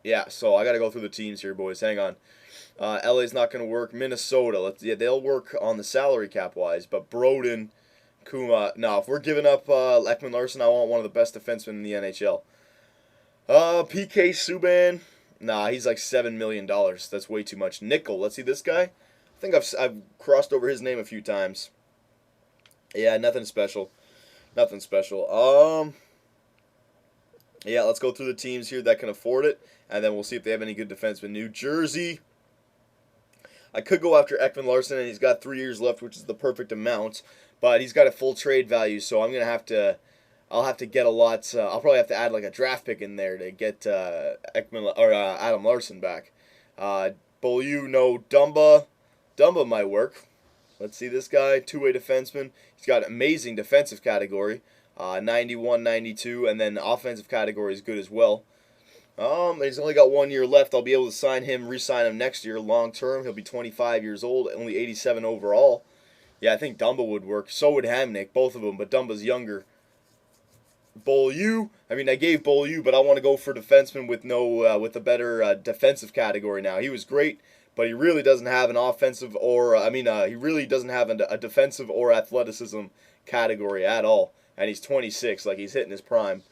Yeah, so I got to go through the teams here, boys. Hang on. LA's not going to work. Minnesota, they'll work on the salary cap wise, but Broden, Kuma. No, if we're giving up Ekman Larson, I want one of the best defensemen in the NHL. PK Subban. Nah, he's like $7 million. That's way too much. Nickel. Let's see this guy. I think I've crossed over his name a few times. Yeah, nothing special. Nothing special. Yeah, let's go through the teams here that can afford it, and then we'll see if they have any good defensemen. New Jersey. I could go after Ekman Larson, and he's got 3 years left, which is the perfect amount. But he's got a full trade value, so I'm gonna have to. I'll have to get a lot. I'll probably have to add like a draft pick in there to get Ekman or Adam Larson back. Beaulieu, no. Dumba might work. Let's see this guy, two-way defenseman. He's got amazing defensive category, 91, 92, and then offensive category is good as well. He's only got 1 year left. I'll be able to re-sign him next year, long term. He'll be 25 years old, only 87 overall. Yeah, I think Dumba would work. So would Hamnick, both of them, but Dumba's younger. Beaulieu. I mean, I gave Beaulieu, but I want to go for defenseman with a better defensive category now. He was great, but he really doesn't have an offensive he really doesn't have a defensive or athleticism category at all. And he's 26, like he's hitting his prime.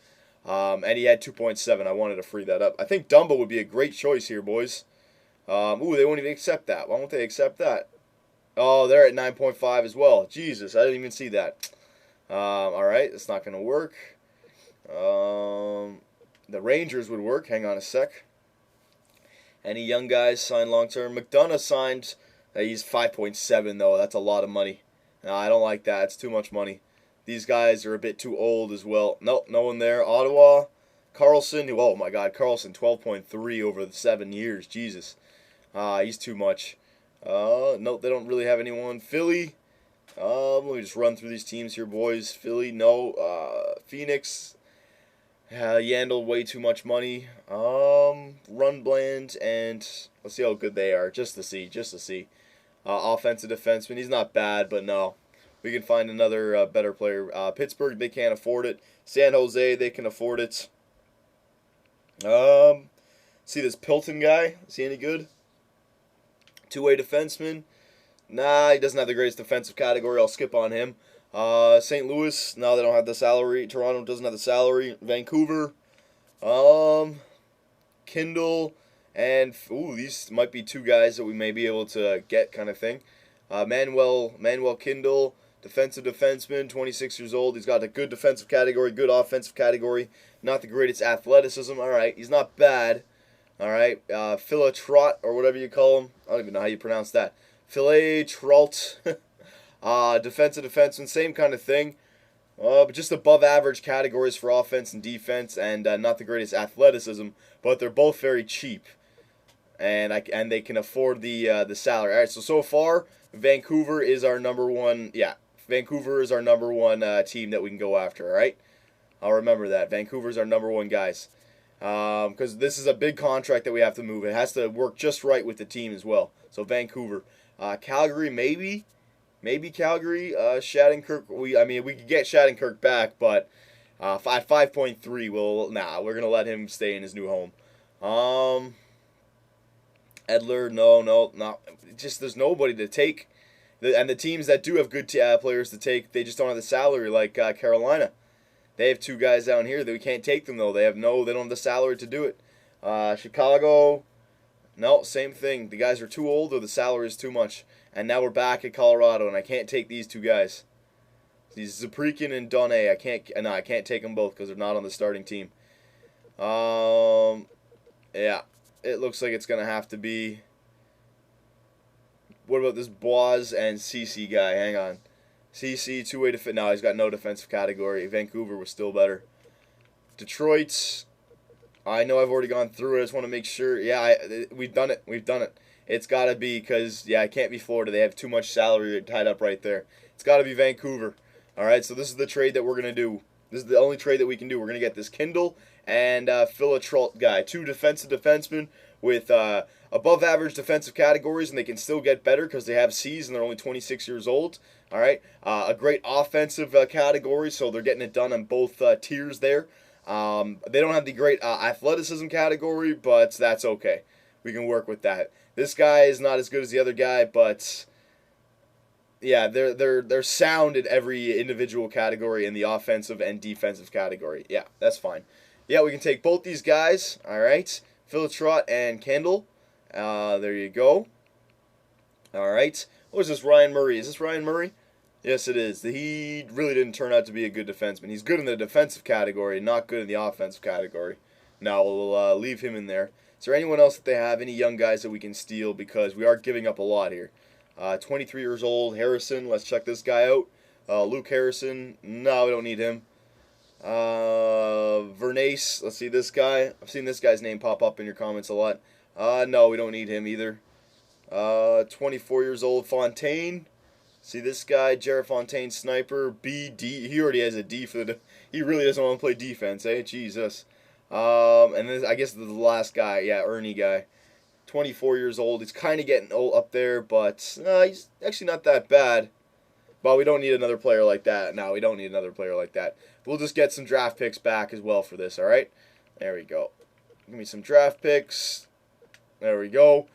And he had 2.7. I wanted to free that up. I think Dumba would be a great choice here, boys. They won't even accept that. Why won't they accept that? Oh, they're at 9.5 as well. Jesus, I didn't even see that. All right, that's not going to work. The Rangers would work. Hang on a sec. Any young guys signed long term? McDonough signed. He's 5.7 though. That's a lot of money. No, I don't like that. It's too much money. These guys are a bit too old as well. Nope, no one there. Ottawa, Carlson. Oh my God, Carlson, 12.3 over the 7 years. Jesus, he's too much. No, they don't really have anyone. Philly. Let me just run through these teams here, boys. Philly, no. Phoenix. Yandel, way too much money. Runbland, and let's see how good they are. Just to see. Offensive defenseman, he's not bad, but no. We can find another better player. Pittsburgh, they can't afford it. San Jose, they can afford it. See this Pilton guy? Is he any good? Two-way defenseman. Nah, he doesn't have the greatest defensive category. I'll skip on him. St. Louis, no, they don't have the salary. Toronto doesn't have the salary. Vancouver, Kindle, and these might be two guys that we may be able to get, kind of thing. Manuel Kindle, defensive defenseman, 26 years old. He's got a good defensive category, good offensive category. Not the greatest athleticism. All right, he's not bad. All right, Phila Trot, or whatever you call him. I don't even know how you pronounce that. Filet Tralt. Defensive defenseman, same kind of thing. But just above average categories for offense and defense, and not the greatest athleticism. But they're both very cheap, and they can afford the salary. All right, so far Vancouver is our number one. Yeah, Vancouver is our number one team that we can go after. All right, I'll remember that. Vancouver's our number one guys, because this is a big contract that we have to move. It has to work just right with the team as well. So Vancouver, Calgary, maybe Calgary. Shattenkirk. We could get Shattenkirk back, but at 5.3, we're gonna let him stay in his new home. Edler, no. Just there's nobody to take, and the teams that do have good players to take, they just don't have the salary. Like Carolina, they have two guys down here that we can't take them though. They don't have the salary to do it. Chicago, no, same thing. The guys are too old or the salary is too much. And now we're back at Colorado, and I can't take these two guys. These Zaprikin and Donne, I can't take them both because they're not on the starting team. Yeah, it looks like it's gonna have to be. What about this Boaz and CC guy? Hang on, CC two-way defense. No, he's got no defensive category. Vancouver was still better. Detroit. I know I've already gone through it. I just want to make sure. Yeah, we've done it. It's got to be because, it can't be Florida. They have too much salary tied up right there. It's got to be Vancouver. All right, so this is the trade that we're going to do. This is the only trade that we can do. We're going to get this Kindle and Phila Tralt guy. Two defensive defensemen with above average defensive categories, and they can still get better because they have C's and they're only 26 years old. All right, a great offensive category, so they're getting it done on both tiers there. They don't have the great athleticism category, but that's okay. We can work with that. This guy is not as good as the other guy, but yeah, they're sound in every individual category in the offensive and defensive category. Yeah, that's fine. Yeah, we can take both these guys. All right, Philtrot and Kendall. There you go. All right. What is this, Ryan Murray? Is this Ryan Murray? Yes, it is. He really didn't turn out to be a good defenseman. He's good in the defensive category, not good in the offensive category. Now we'll leave him in there. Is there anyone else that they have? Any young guys that we can steal? Because we are giving up a lot here. 23 years old, Harrison. Let's check this guy out. Luke Harrison. No, we don't need him. Vernace. Let's see this guy. I've seen this guy's name pop up in your comments a lot. No, we don't need him either. 24 years old, Fontaine. See this guy, Jared Fontaine, sniper, BD. He already has a D for the. He really doesn't want to play defense, eh? Jesus. And then I guess the last guy, yeah, Ernie guy, 24 years old. He's kind of getting old up there, but he's actually not that bad. But we don't need another player like that. No, we don't need another player like that. We'll just get some draft picks back as well for this. All right. There we go. Give me some draft picks. There we go.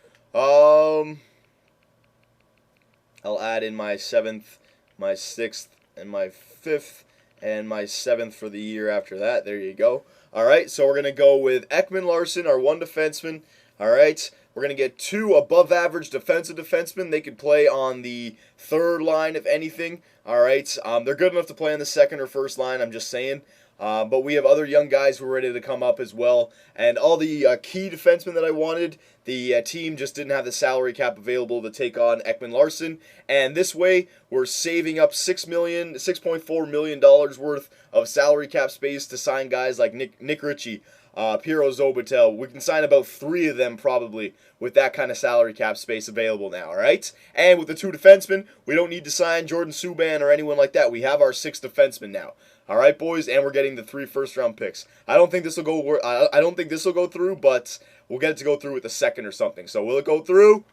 I'll add in my 7th, my 6th, and my 5th, and my 7th for the year after that. There you go. All right, so we're going to go with Ekman Larson, our one defenseman. All right, we're going to get 2 above-average defensive defensemen. They could play on the 3rd line, if anything. All right, they're good enough to play on the 2nd or 1st line, I'm just saying. But we have other young guys who are ready to come up as well. And all the key defensemen that I wanted, the team just didn't have the salary cap available to take on Ekman Larson. And this way, we're saving up $6.4 million worth of salary cap space to sign guys like Nick Ritchie, Piero Zobatel. We can sign about 3 of them probably with that kind of salary cap space available now, all right? And with the 2 defensemen, we don't need to sign Jordan Subban or anyone like that. We have our 6 defensemen now. All right, boys, and we're getting the 3 first-round picks. I don't think this will go. I don't think this will go through, but we'll get it to go through with the 2nd or something. So will it go through?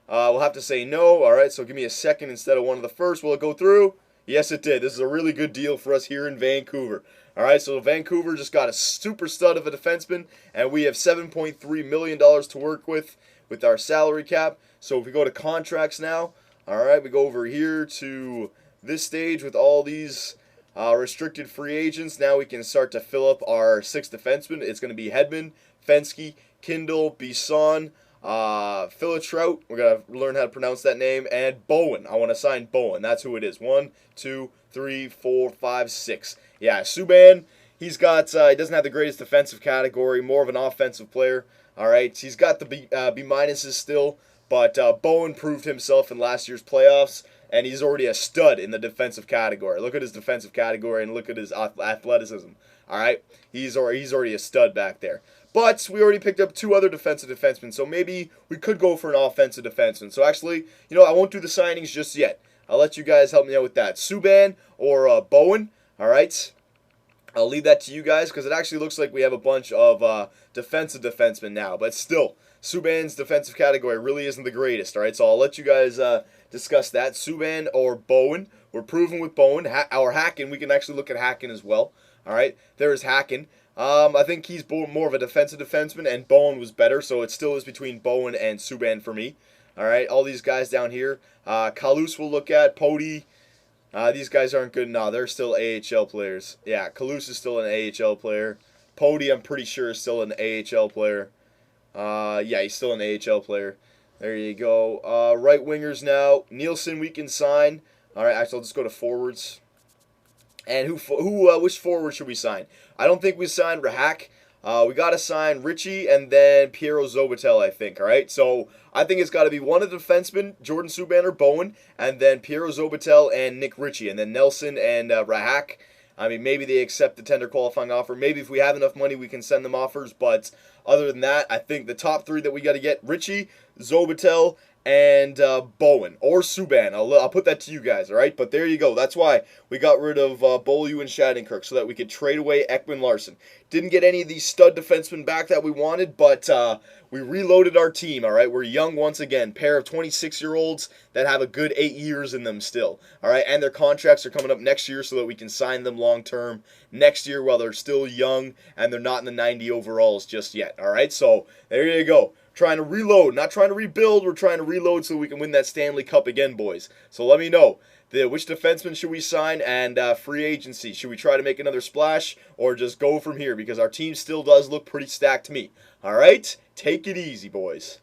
We'll have to say no. All right, so give me a 2nd instead of one of the first. Will it go through? Yes, it did. This is a really good deal for us here in Vancouver. All right, so Vancouver just got a super stud of a defenseman, and we have $7.3 million to work with our salary cap. So if we go to contracts now, all right, we go over here to this stage with all these restricted free agents. Now we can start to fill up our 6 defensemen. It's going to be Hedman, Fensky, Kindle, Bisson, Philitrout. We're going to learn how to pronounce that name. And Bowen. I want to sign Bowen. That's who it is. 1, 2, 3, 4, 5, 6. Yeah, Subban, he doesn't have the greatest defensive category. More of an offensive player. All right, he's got the B minuses still. But Bowen proved himself in last year's playoffs. And he's already a stud in the defensive category. Look at his defensive category and look at his athleticism. All right, he's already a stud back there. But we already picked up 2 other defensive defensemen, so maybe we could go for an offensive defenseman. So actually, I won't do the signings just yet. I'll let you guys help me out with that. Subban or Bowen. All right, I'll leave that to you guys because it actually looks like we have a bunch of defensive defensemen now. But still, Subban's defensive category really isn't the greatest. All right, so I'll let you guys discuss that. Subban or Bowen. We're proving with Bowen. Our Hacken, we can actually look at Hacken as well. All right, there's Hacken. I think he's more of a defensive defenseman, and Bowen was better, so it still is between Bowen and Subban for me. All right, all these guys down here. Kalous we'll look at. Pody. These guys aren't good. No, they're still AHL players. Yeah, Kalous is still an AHL player. Pody, I'm pretty sure, is still an AHL player. Yeah, he's still an AHL player. There you go. Right wingers now. Nielsen we can sign. All right, actually, I'll just go to forwards. And which forward should we sign? I don't think we signed Rahak. We got to sign Ritchie and then Piero Zobatel, I think. All right, so I think it's got to be one of the defensemen, Jordan Subban or Bowen, and then Piero Zobatel and Nick Ritchie, and then Nelson and Rahak. I mean, maybe they accept the tender qualifying offer. Maybe if we have enough money, we can send them offers. But other than that, I think the top 3 that we got to get, Ritchie, Zobatel, and Bowen or Subban. I'll put that to you guys, all right? But there you go. That's why we got rid of Beaulieu and Shattenkirk so that we could trade away Ekman Larson. Didn't get any of these stud defensemen back that we wanted, but we reloaded our team, all right? We're young once again. Pair of 26-year-olds that have a good 8 years in them still, all right? And their contracts are coming up next year so that we can sign them long-term next year while they're still young and they're not in the 90 overalls just yet, all right? So there you go. Trying to reload, not trying to rebuild. We're trying to reload so we can win that Stanley Cup again, boys. So let me know. Which defenseman should we sign, and free agency? Should we try to make another splash or just go from here? Because our team still does look pretty stacked to me. All right? Take it easy, boys.